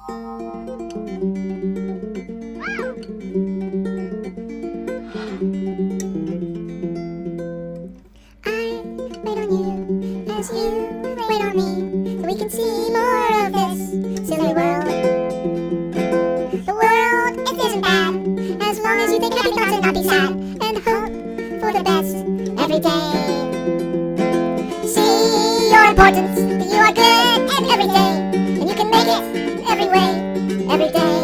As you wait on me, so we can see more of this silly world. The world, it isn't bad, as long as you think happy thoughts and not be sad, and hope for the best every day. See your importance, that you are good and every day, and you can make it every way, every day.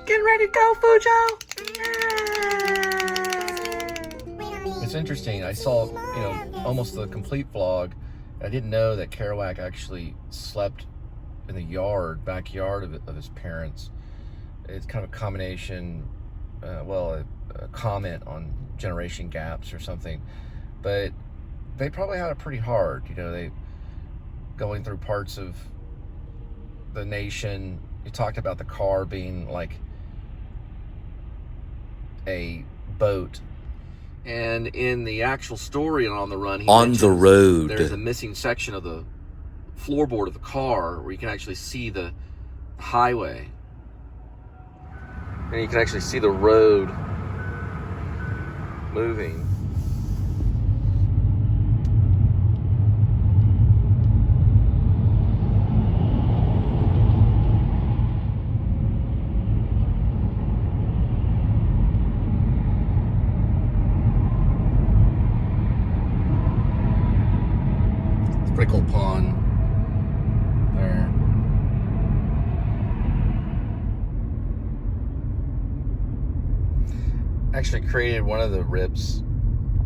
Get ready to go, Fujo! It's interesting. I saw, almost the complete vlog. I didn't know that Kerouac actually slept in the backyard of his parents. It's kind of a combination, a comment on generation gaps or something. But they probably had it pretty hard. They going through parts of the nation. You talked about the car being like a boat. And in the actual story and on the run, there's a missing section of the floorboard of the car where you can actually see the highway. And you can actually see the road moving. Pretty cool pond there. Actually created one of the rips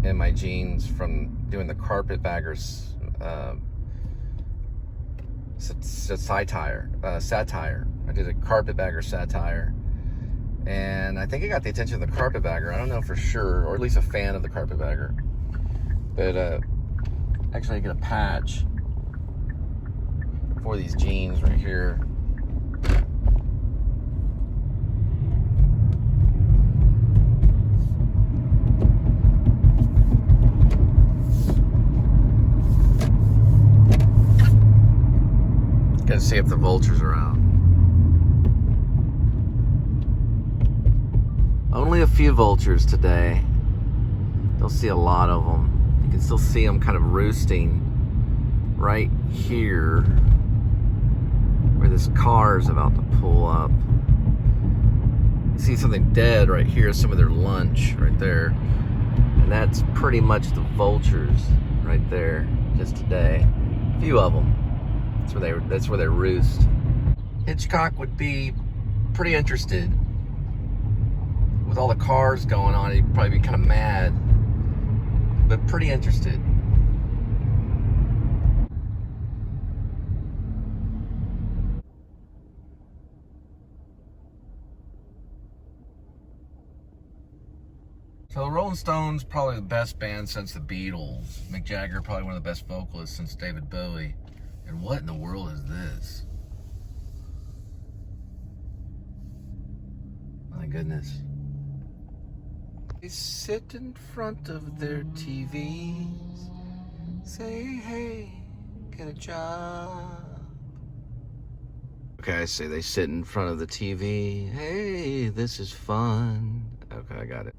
in my jeans from doing the carpetbaggers satire. I did a carpetbagger satire, and I think it got the attention of the carpetbagger. I don't know for sure, or at least a fan of the carpetbagger. But actually, I get a patch for these jeans right here. Gotta see if the vultures are out. Only a few vultures today. Don't see a lot of them. You can still see them kind of roosting right here where this car is about to pull up. You see something dead right here, some of their lunch right there. And that's pretty much the vultures right there just today. A few of them. That's where they roost. Hitchcock would be pretty interested. With all the cars going on, he'd probably be kind of mad. But pretty interested. So the Rolling Stones, probably the best band since the Beatles. Mick Jagger, probably one of the best vocalists since David Bowie. And what in the world is this? My goodness. They sit in front of their TVs, say, hey, get a job. Okay, I say they sit in front of the TV, hey, this is fun. Okay, I got it.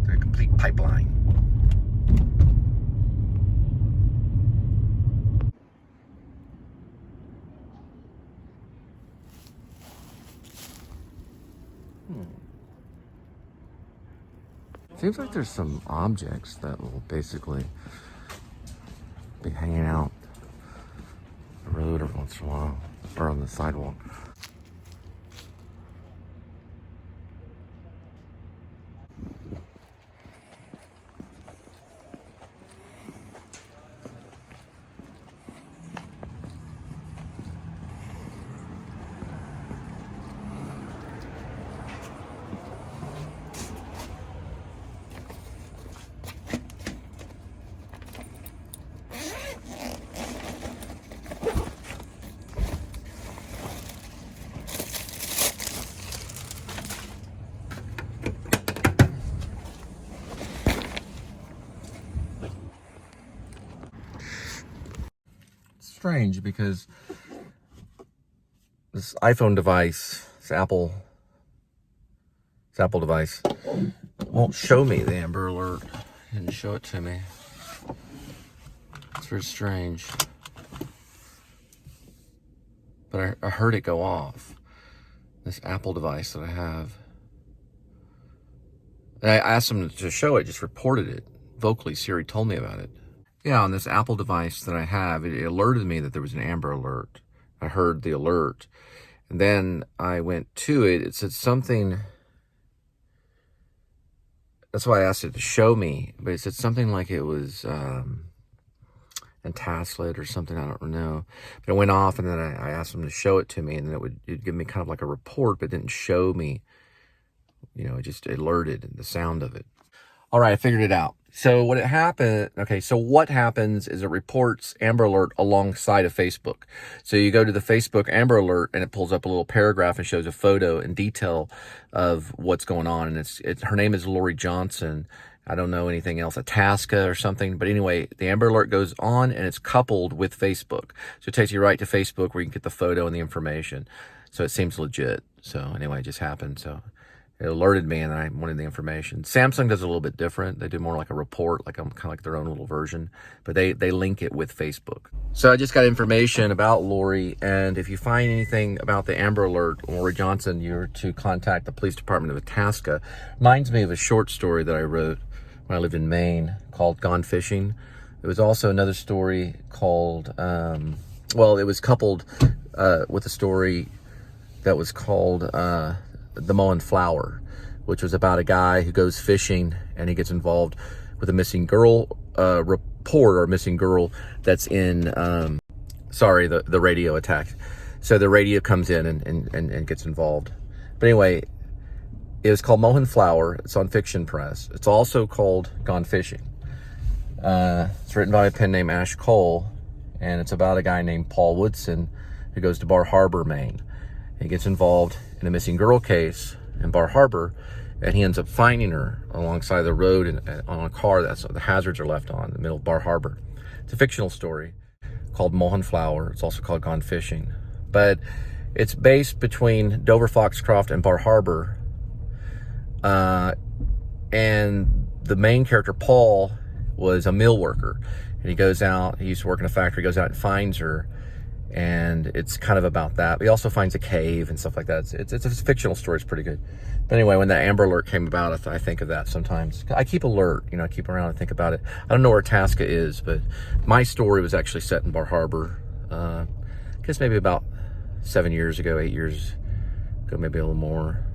A complete pipeline. Seems like there's some objects that will basically be hanging out the road every once in a while. or on the sidewalk. Strange because this iPhone device, this Apple device, won't show me the Amber Alert. It didn't show it to me. It's very strange. But I heard it go off. This Apple device that I have. And I asked them to show it, just reported it vocally. Siri told me about it. Yeah, on this Apple device that I have, it alerted me that there was an Amber Alert. I heard the alert. And then I went to it. It said something. That's why I asked it to show me. But it said something like it was Antaslet or something. I don't know. But it went off, and then I asked them to show it to me. And then it'd give me kind of like a report, but it didn't show me. You know, it just alerted the sound of it. All right, I figured it out. So what happens is it reports Amber Alert alongside of Facebook. So you go to the Facebook Amber Alert and it pulls up a little paragraph and shows a photo in detail of what's going on. And her name is Lori Johnson. I don't know anything else, Itasca or something. But anyway, the Amber Alert goes on and it's coupled with Facebook. So it takes you right to Facebook where you can get the photo and the information. So it seems legit. So anyway, it just happened. So it alerted me and I wanted the information. Samsung does it a little bit different. They do more like a report, like kind of like their own little version, but they link it with Facebook. So I just got information about Lori, and if you find anything about the Amber Alert, Lori Johnson, you're to contact the police department of Itasca. Reminds me of a short story that I wrote when I lived in Maine called Gone Fishing. There was also another story called, it was coupled with a story that was called The Mullen Flower, which was about a guy who goes fishing and he gets involved with a missing girl report, or a missing girl that's in the radio attack. So the radio comes in and gets involved. But anyway, it was called Mullen Flower. It's on Fiction Press. It's also called Gone Fishing. It's written by a pen named Ash Cole, and it's about a guy named Paul Woodson who goes to Bar Harbor, Maine. He gets involved in a missing girl case in Bar Harbor, and he ends up finding her alongside the road and on a car that's the hazards are left on in the middle of Bar Harbor. It's a fictional story called Mullen Flower. It's also called Gone Fishing, but it's based between Dover Foxcroft and Bar Harbor. And the main character, Paul, was a mill worker, and he goes out. He used to work in a factory. Goes out and finds her. And it's kind of about that. But he also finds a cave and stuff like that. It's a fictional story. It's pretty good. But anyway, when that Amber Alert came about, I think of that sometimes. I keep alert, I keep around and think about it. I don't know where Itasca is, but my story was actually set in Bar Harbor. I guess maybe about 8 years ago, maybe a little more.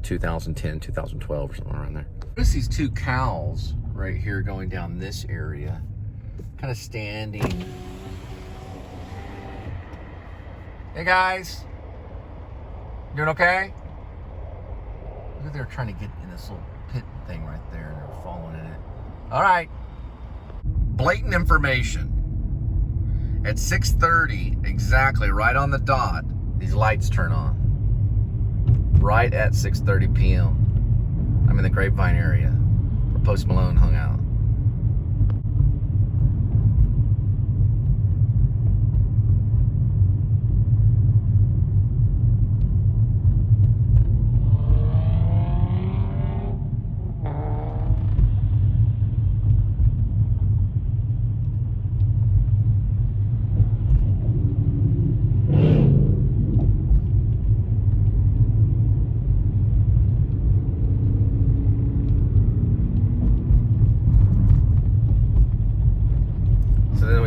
2010, 2012 or something around there. Notice these two cows right here going down this area. Kind of standing. Hey guys, doing okay? Look at they're trying to get in this little pit thing right there, and they're falling in it. All right, blatant information. At 6:30, exactly, right on the dot, these lights turn on. Right at 6:30 p.m. I'm in the Grapevine area where Post Malone hung out.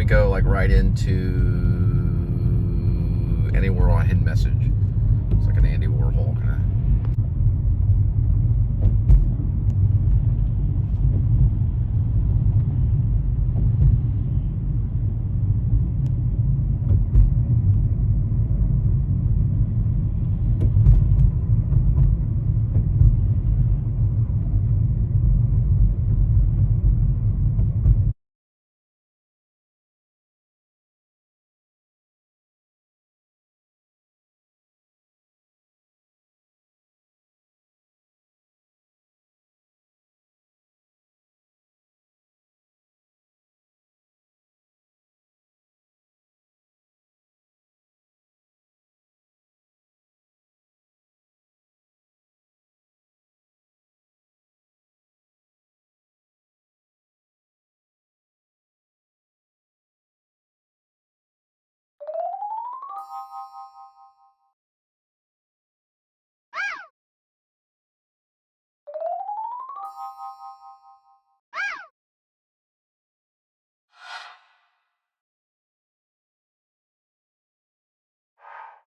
Go like right into Andy Warhol, hidden message. It's like an Andy Warhol kind of.